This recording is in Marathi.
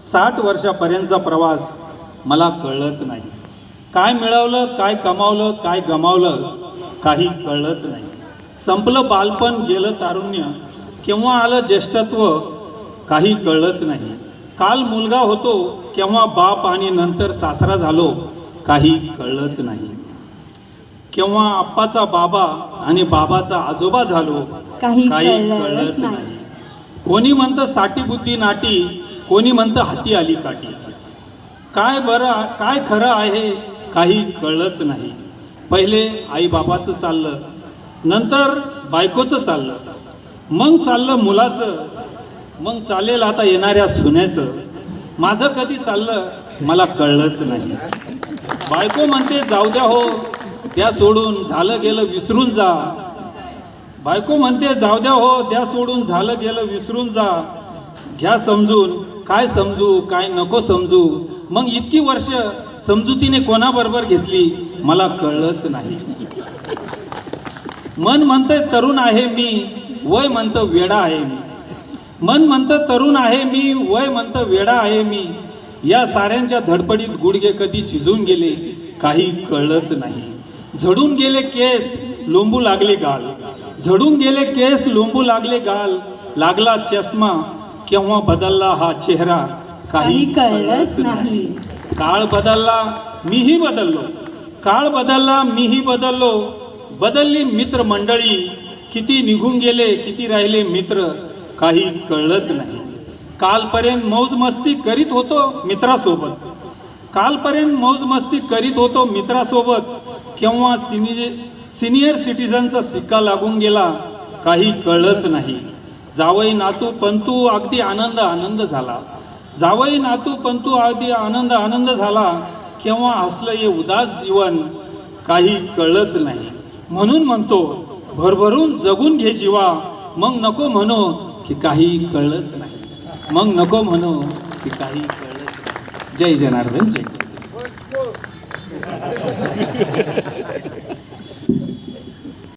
60 वर्षापर्यंतचा प्रवास मला कळलंच नाही. काय मिळवलं, काय कमावलं, काय गमावलं, काही कळलंच नाही. संपलं बालपण, गेलं तारुण्य, केव्हा आलं ज्येष्ठत्व, काही कळलंच नाही. काल मुलगा होतो, केव्हा बाप आणि नंतर सासरा झालो, काही कळलंच नाही. केव्हा आप्पाचा बाबा आणि बाबाचा आजोबा झालो, काही कळलंच नाही. कोणी म्हणतं साठी बुद्धी नाटी, कोणी म्हणतं हाती आली काठी. काय बरं काय खरं आहे, काही कळलंच नाही. पहिले आई बाबाचं चाललं, नंतर बायकोचं चाललं, मग चाललं मुलाचं, मग चालेल आता येणाऱ्या सुनेचं. माझं कधी चाललं मला कळलंच नाही. बायको म्हणते जाऊ द्या हो, द्या सोडून, झालं गेलं विसरून जा. बायको म्हणते जाऊ द्या हो, द्या सोडून, झालं गेलं विसरून जा. घ्या समजून, काय समजू काय नको समजू. मग इतकी वर्ष समजुतीने कोणाबरोबर घेतली मला कळलंच नाही. मन म्हणतंय तरुण आहे मी, वय म्हणतं वेडा आहे मी. मन म्हणतं तरुण आहे मी, वय म्हणतं वेडा आहे मी. या साऱ्यांच्या धडपडीत गुडघे कधी झिजून गेले, काही कळलंच नाही. झडून गेले केस, लोंबू लागले गाल. झडून गेले केस, लोंबू लागले गाल. लागला चष्मा, केव्हा बदलला हा चेहरा, काही कळलंच नाही. काळ बदलला मीही बदललो, काळ बदलला मीही बदललो. बदलली मित्र मंडळी, किती निघून गेले किती राहिले मित्र, काही कळलंच नाही. कालपर्यंत मौज मस्ती करीत होतो मित्रासोबत, कालपर्यंत मौज मस्ती करीत होतो मित्रासोबत. केव्हा सिनियर सिटीजनचा सिक्का लागून गेला, काही कळलंच नाही. जावई नातू पंतू अगदी आनंद आनंद झाला, जावई नातू पंतू अगदी आनंद आनंद झाला. केव्हा हसलं हे उदास जीवन, काही कळलंच नाही. म्हणून म्हणतो भरभरून जगून घे जीवा, मग नको म्हणो की काही कळलंच नाही. मग नको म्हणो की काही कळलंच नाही. जय जनार्दन, जय.